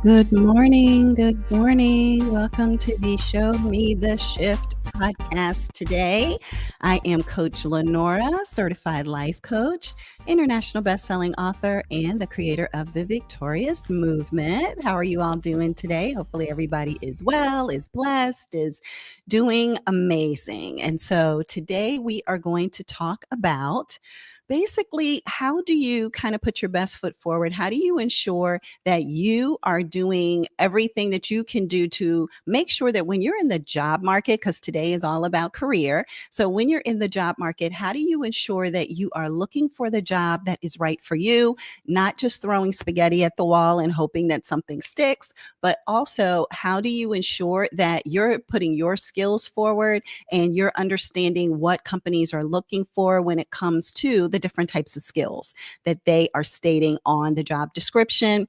Good morning. Good morning. Welcome to the Show Me the Shift podcast today. I am Coach Lenora, certified life coach, international best-selling author, and the creator of the Victorious Movement. How are you all doing today? Hopefully everybody is well, is blessed, is doing amazing. And so today we are going to talk about basically how do you kind of put your best foot forward? How do you ensure that you are doing everything that you can do to make sure that when you're in the job market, because today is all about career. So when you're in the job market, how do you ensure that you are looking for the job that is right for you, not just throwing spaghetti at the wall and hoping that something sticks, but also how do you ensure that you're putting your skills forward and you're understanding what companies are looking for when it comes to the different types of skills that they are stating on the job description,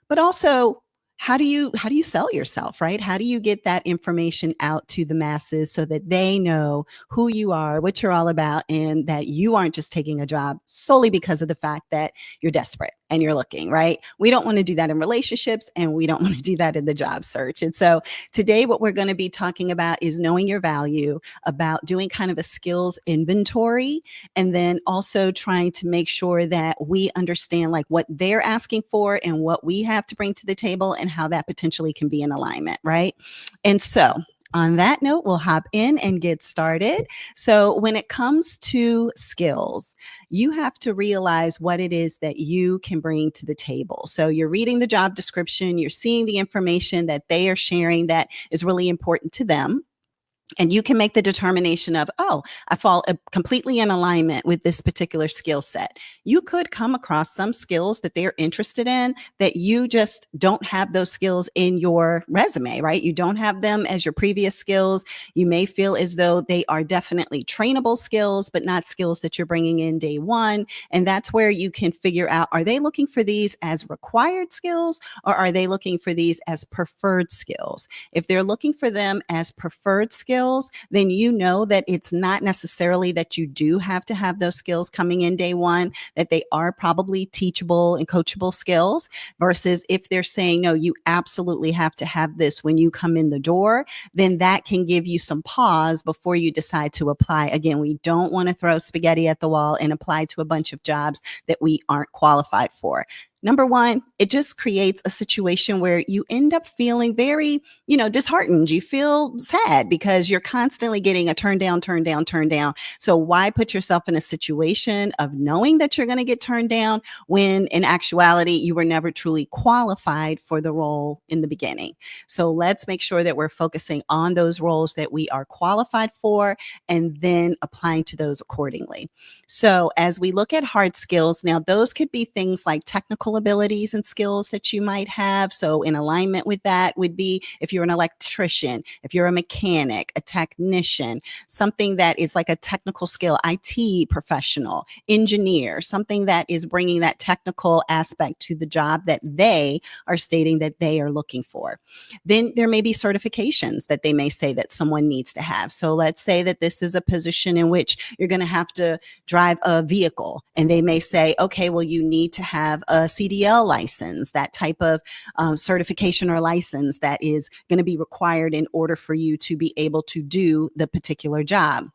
but also how do you sell yourself, right? How do you get that information out to the masses so that they know who you are, what you're all about, and that you aren't just taking a job solely because of the fact that you're desperate and you're looking, right? We don't want to do that in relationships, and we don't want to do that in the job search. And so today what we're going to be talking about is knowing your value, about doing kind of a skills inventory, and then also trying to make sure that we understand like what they're asking for and what we have to bring to the table and how that potentially can be in alignment, right? And so on that note, we'll hop in and get started. So when it comes to skills, you have to realize what it is that you can bring to the table. So you're reading the job description, you're seeing the information that they are sharing that is really important to them. And you can make the determination of, oh, I fall completely in alignment with this particular skill set. You could come across some skills that they're interested in that you just don't have those skills in your resume, right? You don't have them as your previous skills. You may feel as though they are definitely trainable skills, but not skills that you're bringing in day one. And that's where you can figure out, are they looking for these as required skills or are they looking for these as preferred skills? If they're looking for them as preferred skills, then you know that it's not necessarily that you do have to have those skills coming in day one, that they are probably teachable and coachable skills, versus if they're saying, no, you absolutely have to have this when you come in the door, then that can give you some pause before you decide to apply. Again, we don't want to throw spaghetti at the wall and apply to a bunch of jobs that we aren't qualified for. Number one, it just creates a situation where you end up feeling very, disheartened. You feel sad because you're constantly getting a turn down, turn down, turn down. So why put yourself in a situation of knowing that you're going to get turned down when in actuality, you were never truly qualified for the role in the beginning? So let's make sure that we're focusing on those roles that we are qualified for and then applying to those accordingly. So as we look at hard skills, now those could be things like technical abilities and skills that you might have. So in alignment with that would be if you're an electrician, if you're a mechanic, a technician, something that is like a technical skill, IT professional, engineer, something that is bringing that technical aspect to the job that they are stating that they are looking for. Then there may be certifications that they may say that someone needs to have. So let's say that this is a position in which you're going to have to drive a vehicle, and they may say, okay, well, you need to have a CDL license, that type of certification or license that is going to be required in order for you to be able to do the particular job.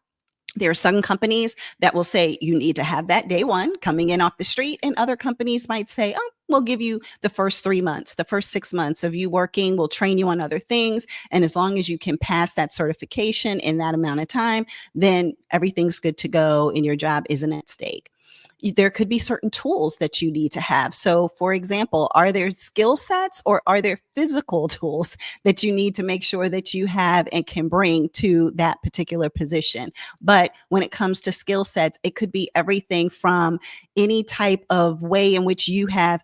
There are some companies that will say you need to have that day one coming in off the street, and other companies might say, oh, we'll give you the first 3 months, the first 6 months of you working, we'll train you on other things. And as long as you can pass that certification in that amount of time, then everything's good to go and your job isn't at stake. There could be certain tools that you need to have. So for example, are there skill sets or are there physical tools that you need to make sure that you have and can bring to that particular position? But when it comes to skill sets, it could be everything from any type of way in which you have,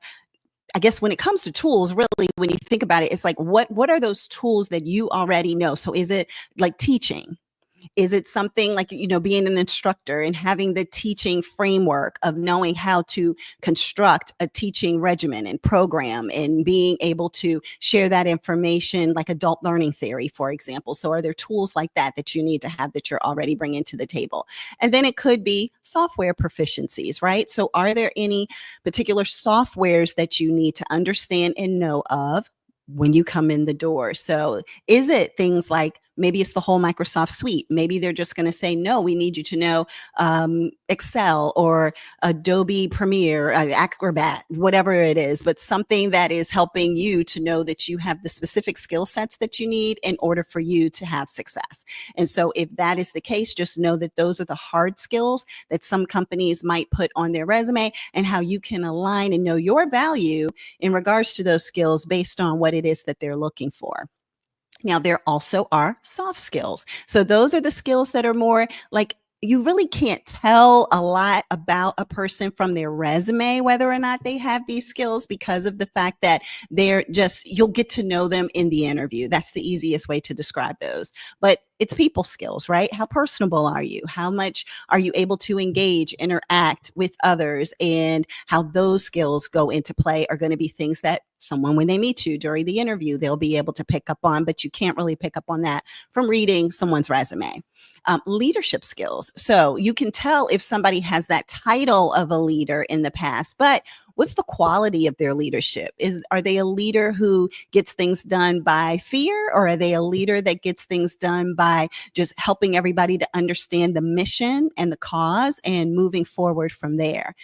I guess when it comes to tools, really, when you think about it, it's like, what are those tools that you already know? So is it like teaching? Is it something like, being an instructor and having the teaching framework of knowing how to construct a teaching regimen and program and being able to share that information, like adult learning theory, for example? So are there tools like that that you need to have that you're already bringing to the table? And then it could be software proficiencies, right? So are there any particular softwares that you need to understand and know of? when you come in the door. So is it things like maybe it's the whole Microsoft suite? Maybe they're just going to say, no, we need you to know Excel or Adobe Premiere, Acrobat, whatever it is, but something that is helping you to know that you have the specific skill sets that you need in order for you to have success. And so if that is the case, just know that those are the hard skills that some companies might put on their resume, and how you can align and know your value in regards to those skills based on what it is that they're looking for. Now, there also are soft skills. So those are the skills that are more like, you really can't tell a lot about a person from their resume, whether or not they have these skills, because of the fact that you'll get to know them in the interview. That's the easiest way to describe those. But it's people skills, right? How personable are you? How much are you able to engage, interact with others? And how those skills go into play are going to be things that someone, when they meet you during the interview, they'll be able to pick up on, but you can't really pick up on that from reading someone's resume. Leadership skills. So you can tell if somebody has that title of a leader in the past, but what's the quality of their leadership? Are they a leader who gets things done by fear, or are they a leader that gets things done by just helping everybody to understand the mission and the cause and moving forward from there?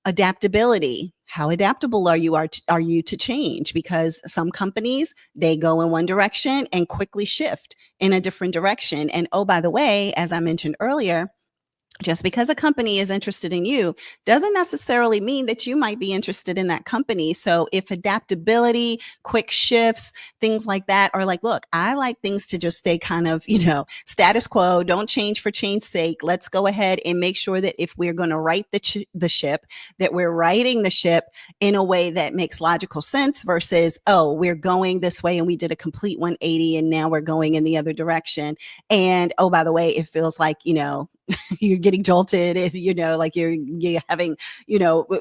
Adaptability. How adaptable are you to change? Because some companies, they go in one direction and quickly shift in a different direction. And oh, by the way, as I mentioned earlier, just because a company is interested in you doesn't necessarily mean that you might be interested in that company. So if adaptability, quick shifts, things like that are like, look, I like things to just stay kind of, status quo, don't change for change's sake. Let's go ahead and make sure that if we're going to right the ship, that we're righting the ship in a way that makes logical sense versus, oh, we're going this way and we did a complete 180 and now we're going in the other direction. And oh, by the way, it feels like, you're getting jolted, like you're having,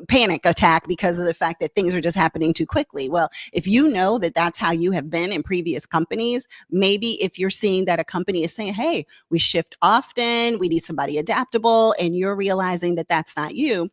panic attack because of the fact that things are just happening too quickly. Well, if you know that that's how you have been in previous companies, maybe if you're seeing that a company is saying, hey, we shift often, we need somebody adaptable, and you're realizing that that's not you,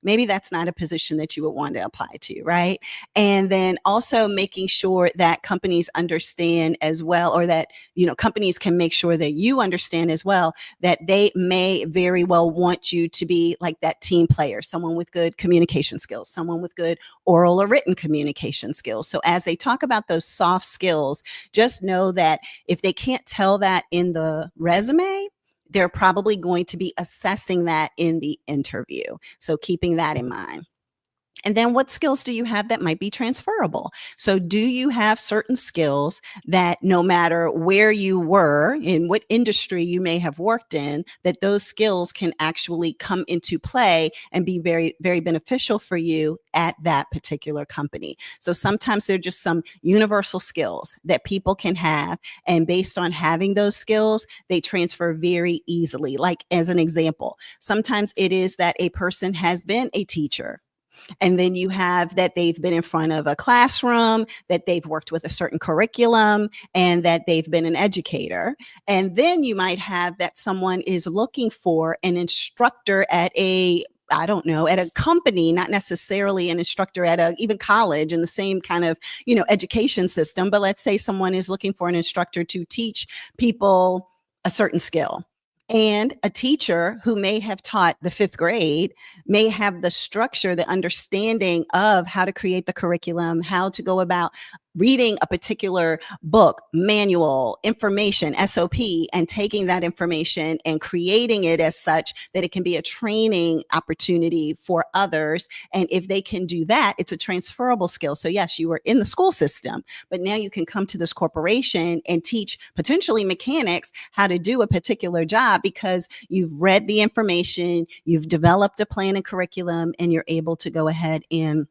maybe that's not a position that you would want to apply to, right? And then also making sure that companies understand as well, or that, companies can make sure that you understand as well, that they may very well want you to be like that team player, someone with good communication skills, someone with good oral or written communication skills. So as they talk about those soft skills, just know that if they can't tell that in the resume, they're probably going to be assessing that in the interview. So keeping that in mind. And then what skills do you have that might be transferable? So do you have certain skills that no matter where you were, in what industry you may have worked in, that those skills can actually come into play and be very, very beneficial for you at that particular company? So sometimes they're just some universal skills that people can have. And based on having those skills, they transfer very easily. Like as an example, sometimes it is that a person has been a teacher, and then you have that they've been in front of a classroom, that they've worked with a certain curriculum, and that they've been an educator. And then you might have that someone is looking for an instructor at at a company, not necessarily an instructor at even college in the same kind of, education system. But let's say someone is looking for an instructor to teach people a certain skill. And a teacher who may have taught the 5th grade may have the structure, the understanding of how to create the curriculum, how to go about reading a particular book, manual, information, SOP, and taking that information and creating it as such that it can be a training opportunity for others. And if they can do that, it's a transferable skill. So yes, you were in the school system, but now you can come to this corporation and teach potentially mechanics how to do a particular job because you've read the information, you've developed a plan and curriculum, and you're able to go ahead and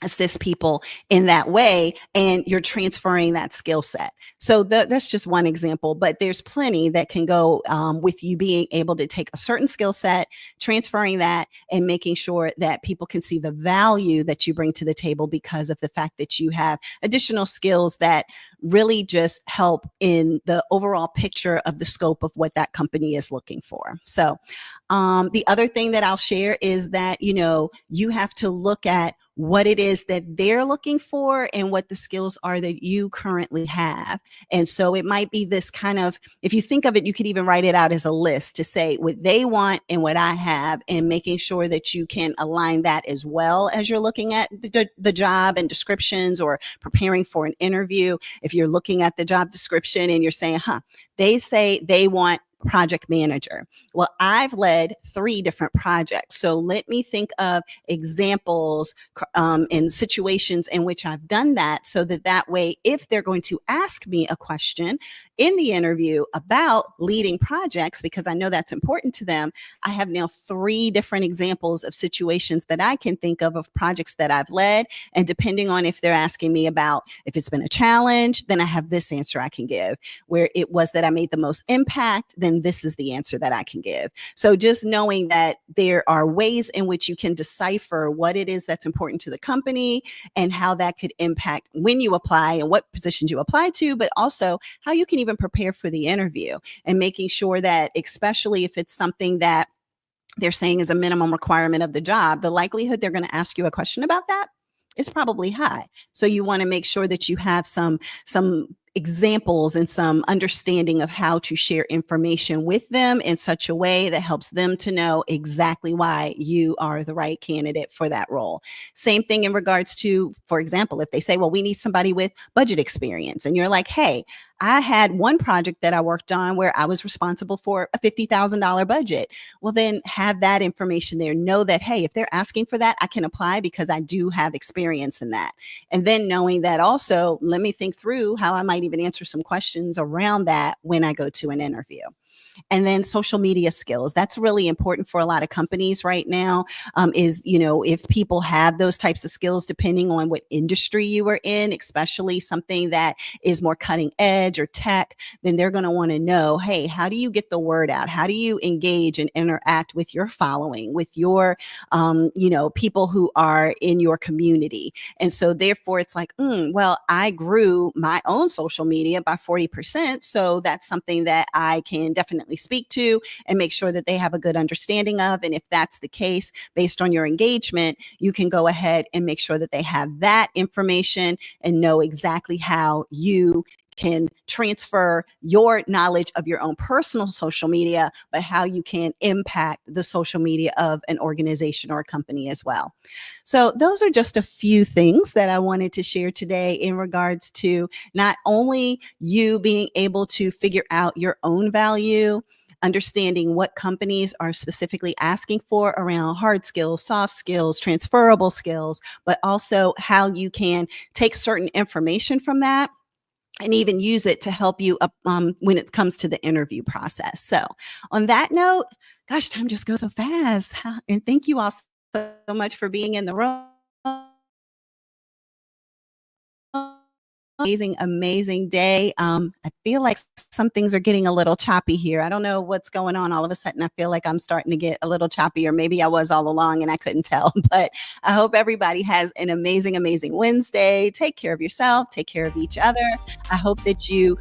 assist people in that way, and you're transferring that skill set. So that's just one example, but there's plenty that can go with you being able to take a certain skill set, transferring that, and making sure that people can see the value that you bring to the table because of the fact that you have additional skills that really just help in the overall picture of the scope of what that company is looking for. So the other thing that I'll share is that, you have to look at what it is that they're looking for and what the skills are that you currently have. And so it might be this kind of, if you think of it, you could even write it out as a list to say what they want and what I have, and making sure that you can align that as well as you're looking at the job and descriptions or preparing for an interview. If you're looking at the job description and you're saying, they say they want project manager. Well, I've led 3 different projects. So let me think of examples in situations in which I've done that, so that way, if they're going to ask me a question in the interview about leading projects, because I know that's important to them, I have now 3 different examples of situations that I can think of projects that I've led. And depending on if they're asking me about if it's been a challenge, then I have this answer I can give. Where it was that I made the most impact, then this is the answer that I can give. So just knowing that there are ways in which you can decipher what it is that's important to the company and how that could impact when you apply and what positions you apply to, but also how you can even prepare for the interview, and making sure that, especially if it's something that they're saying is a minimum requirement of the job, the likelihood they're going to ask you a question about that is probably high. So you want to make sure that you have some examples and some understanding of how to share information with them in such a way that helps them to know exactly why you are the right candidate for that role. Same thing in regards to, for example, if they say, well, we need somebody with budget experience, and you're like, hey, I had one project that I worked on where I was responsible for a $50,000 budget. Well, then have that information there. Know that, hey, if they're asking for that, I can apply because I do have experience in that. And then knowing that also, let me think through how I might even answer some questions around that when I go to an interview. And then social media skills. That's really important for a lot of companies right now, if people have those types of skills, depending on what industry you are in, especially something that is more cutting edge or tech, then they're going to want to know, hey, how do you get the word out? How do you engage and interact with your following, with your, people who are in your community? And so therefore it's like, well, I grew my own social media by 40%. So that's something that I can definitely speak to and make sure that they have a good understanding of. And if that's the case, based on your engagement, you can go ahead and make sure that they have that information and know exactly how you can transfer your knowledge of your own personal social media, but how you can impact the social media of an organization or a company as well. So those are just a few things that I wanted to share today in regards to not only you being able to figure out your own value, understanding what companies are specifically asking for around hard skills, soft skills, transferable skills, but also how you can take certain information from that and even use it to help you when it comes to the interview process. So on that note, gosh, time just goes so fast. And thank you all so much for being in the room. Amazing day. I feel like some things are getting a little choppy here. I don't know what's going on. All of a sudden, I feel like I'm starting to get a little choppy, or maybe I was all along and I couldn't tell. But I hope everybody has an amazing, amazing Wednesday. Take care of yourself. Take care of each other. I hope that you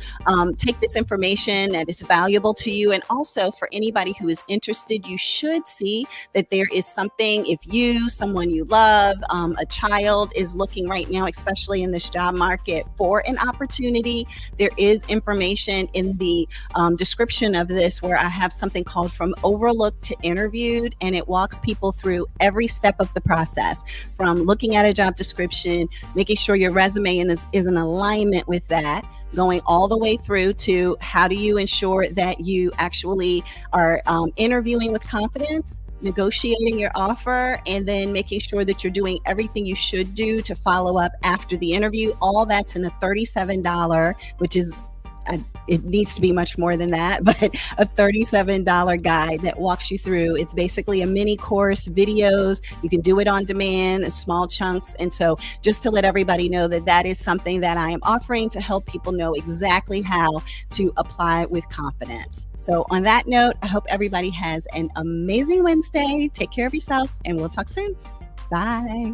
take this information that is valuable to you. And also for anybody who is interested, you should see that there is something, if you, someone you love, a child is looking right now, especially in this job market, for an opportunity, there is information in the description of this where I have something called From Overlooked to Interviewed, and it walks people through every step of the process, from looking at a job description, making sure your resume is in alignment with that, going all the way through to how do you ensure that you actually are interviewing with confidence, negotiating your offer, and then making sure that you're doing everything you should do to follow up after the interview. All that's in a $37, which is it needs to be much more than that, but a $37 guide that walks you through. It's basically a mini course, videos. You can do it on demand, small chunks. And so just to let everybody know that that is something that I am offering to help people know exactly how to apply with confidence. So on that note, I hope everybody has an amazing Wednesday. Take care of yourself, and we'll talk soon. Bye.